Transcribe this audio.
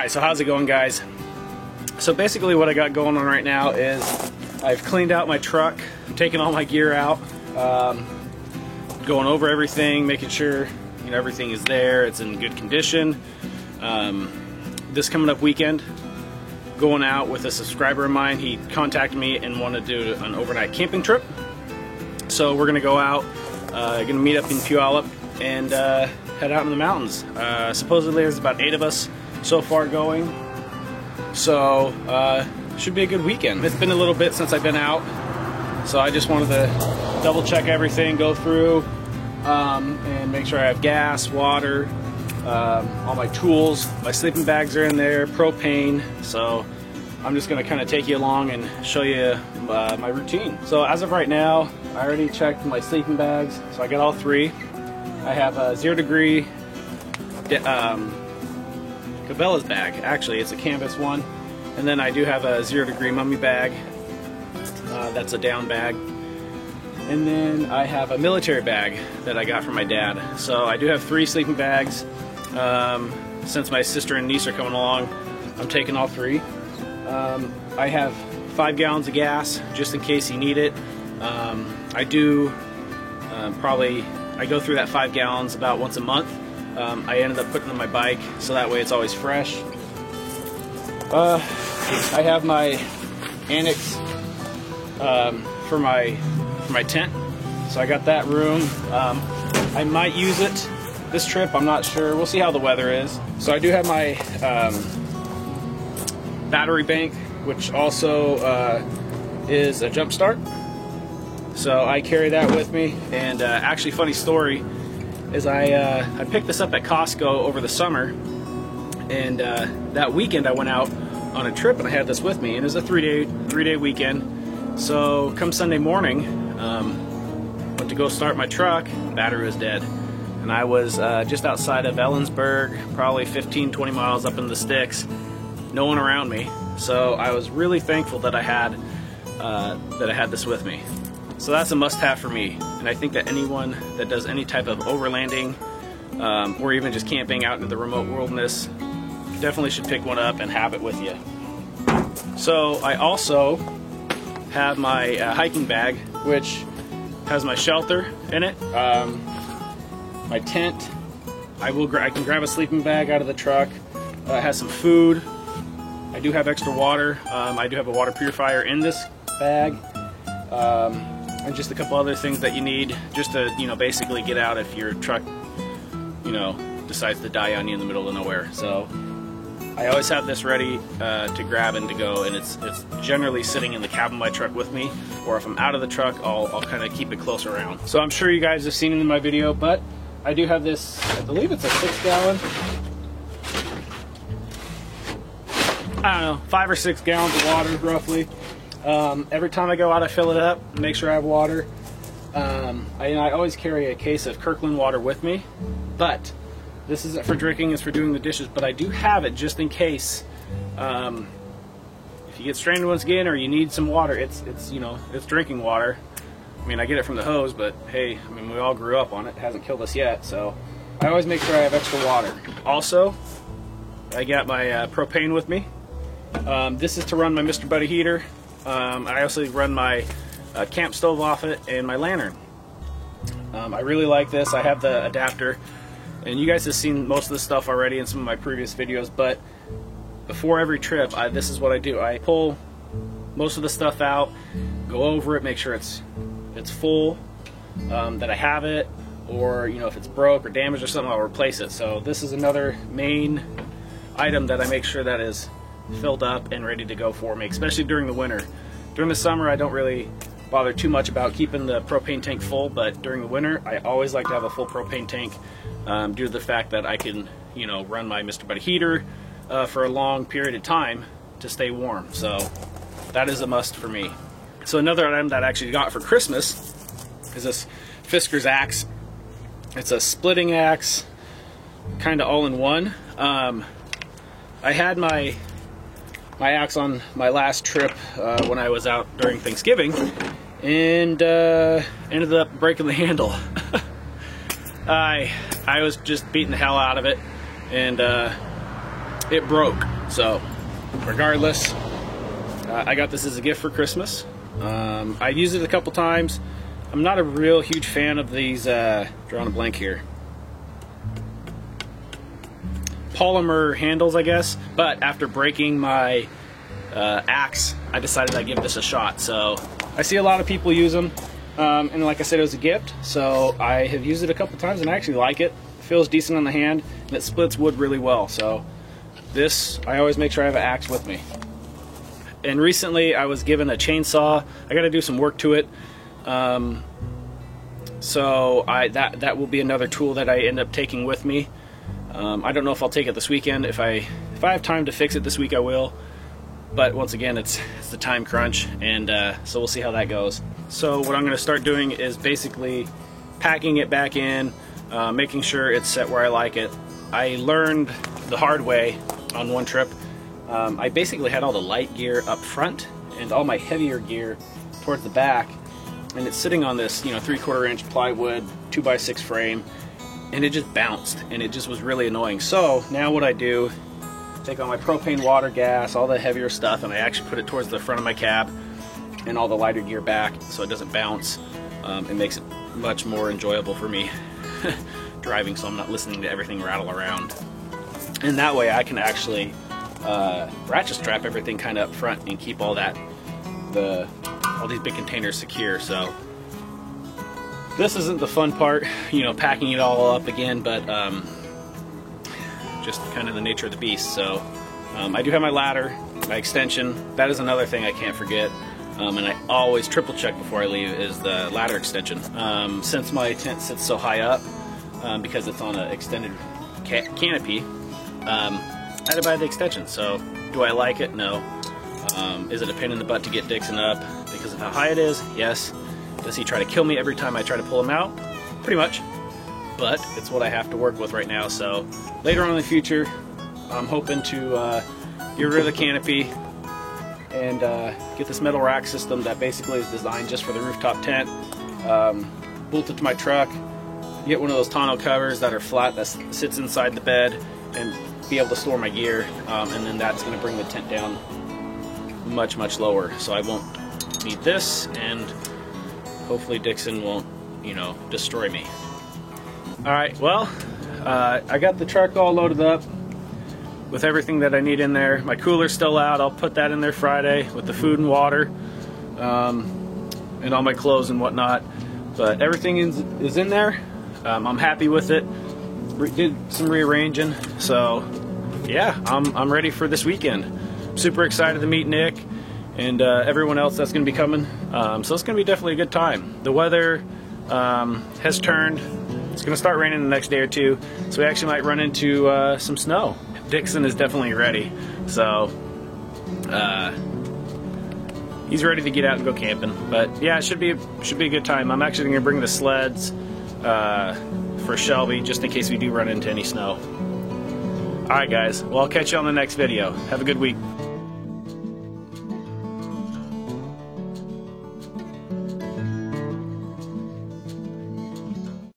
Alright, so how's it going, guys? So basically what I got going on right now is I've cleaned out my truck, I'm taking all my gear out, going over everything, making sure everything is there, it's in good condition. This coming up weekend, going out with a subscriber of mine. He contacted me and wanted to do an overnight camping trip. So we're gonna go out, gonna meet up in Puyallup and head out in the mountains. Supposedly there's about 8 of us so far going. So should be a good weekend. It's been a little bit since I've been out, so I just wanted to double check everything, go through and make sure I have gas, water, all my tools, my sleeping bags are in there, propane. So I'm just going to kind of take you along and show you my routine. So as of right now, I already checked my sleeping bags, so I got all 3. I have a 0 degree Cabela's bag. Actually, it's a canvas one. And then I do have a 0 degree mummy bag. That's a down bag. And then I have a military bag that I got from my dad. So I do have 3 sleeping bags. Since my sister and niece are coming along, I'm taking all 3. I have 5 gallons of gas just in case you need it. I do I go through that 5 gallons about once a month. I ended up putting it on my bike, so that way it's always fresh. I have my annex for my tent, so I got that room. I might use it this trip, I'm not sure. We'll see how the weather is. So I do have my battery bank, which also is a jump start. So I carry that with me. And actually, funny story is I picked this up at Costco over the summer, and that weekend I went out on a trip and I had this with me, and it was a three day weekend. So come Sunday morning, went to go start my truck, battery was dead, and I was just outside of Ellensburg, probably 15-20 miles up in the sticks, no one around me. So I was really thankful that I had this with me. So that's a must-have for me, and I think that anyone that does any type of overlanding or even just camping out in the remote wilderness definitely should pick one up and have it with you. So I also have my hiking bag, which has my shelter in it, my tent. I can grab a sleeping bag out of the truck. It has some food. I do have extra water. I do have a water purifier in this bag. And just a couple other things that you need just to, basically get out if your truck, decides to die on you in the middle of nowhere. So I always have this ready to grab and to go, and it's generally sitting in the cab of my truck with me, or if I'm out of the truck, I'll kind of keep it close around. So I'm sure you guys have seen it in my video, but I do have this, I believe it's a 6 gallon. I don't know, 5 or 6 gallons of water roughly. Every time I go out, I fill it up, make sure I have water. I always carry a case of Kirkland water with me, but this isn't for drinking, it's for doing the dishes. But I do have it just in case if you get stranded once again or you need some water. It's drinking water. I mean, I get it from the hose, but hey, I mean, we all grew up on it. It hasn't killed us yet, so I always make sure I have extra water. Also, I got my propane with me. This is to run my Mr. Buddy heater. I also run my camp stove off it and my lantern. I really like this. I have the adapter, and you guys have seen most of this stuff already in some of my previous videos, but before every trip, this is what I do. I pull most of the stuff out, go over it, make sure it's full, that I have it, or if it's broke or damaged or something, I'll replace it. So this is another main item that I make sure that is filled up and ready to go for me, especially during the winter. During the summer, I don't really bother too much about keeping the propane tank full, but during the winter, I always like to have a full propane tank due to the fact that I can, run my Mr. Buddy heater for a long period of time to stay warm. So that is a must for me. So another item that I actually got for Christmas is this Fiskars axe. It's a splitting axe, kind of all in one. I had my axe on my last trip when I was out during Thanksgiving, and ended up breaking the handle. I was just beating the hell out of it, and it broke. So regardless, I got this as a gift for Christmas. I used it a couple times. I'm not a real huge fan of these, drawing a blank here, polymer handles, I guess, but after breaking my axe, I decided I'd give this a shot. So I see a lot of people use them, and like I said, it was a gift, so I have used it a couple times and I actually like it. It feels decent on the hand, and it splits wood really well. So this, I always make sure I have an axe with me. And recently I was given a chainsaw. I got to do some work to it, so that will be another tool that I end up taking with me. I don't know if I'll take it this weekend. If I have time to fix it this week, I will. But once again, it's the time crunch, and so we'll see how that goes. So what I'm going to start doing is basically packing it back in, making sure it's set where I like it. I learned the hard way on one trip. I basically had all the light gear up front and all my heavier gear towards the back, and it's sitting on this 3/4 inch plywood 2x6 frame, and it just bounced, and it just was really annoying. So now what I do, take all my propane, water, gas, all the heavier stuff, and I actually put it towards the front of my cab and all the lighter gear back so it doesn't bounce. It makes it much more enjoyable for me driving, so I'm not listening to everything rattle around. And that way I can actually ratchet strap everything kind of up front and keep all these big containers secure. So this isn't the fun part, packing it all up again, but just kind of the nature of the beast. So I do have my ladder, my extension. That is another thing I can't forget, and I always triple check before I leave, is the ladder extension. Since my tent sits so high up, because it's on an extended canopy, I had to buy the extension. So do I like it? No. Is it a pain in the butt to get Dixon up because of how high it is? Yes. Does he try to kill me every time I try to pull him out? Pretty much. But it's what I have to work with right now. So later on in the future, I'm hoping to get rid of the canopy and get this metal rack system that basically is designed just for the rooftop tent. Bolt it to my truck, get one of those tonneau covers that are flat that sits inside the bed, and be able to store my gear, and then that's going to bring the tent down much lower, so I won't need this, and hopefully Dixon won't destroy me. Alright, well, I got the truck all loaded up with everything that I need in there. My cooler's still out. I'll put that in there Friday with the food and water, and all my clothes and whatnot, but everything is in there. I'm happy with it. Did some rearranging, so yeah, I'm ready for this weekend. Super excited to meet Nick and everyone else that's going to be coming. So it's going to be definitely a good time. The weather has turned. It's going to start raining the next day or two, so we actually might run into some snow. Dixon is definitely ready, so he's ready to get out and go camping. But yeah, it should be a good time. I'm actually going to bring the sleds for Shelby, just in case we do run into any snow. Alright guys, well, I'll catch you on the next video. Have a good week.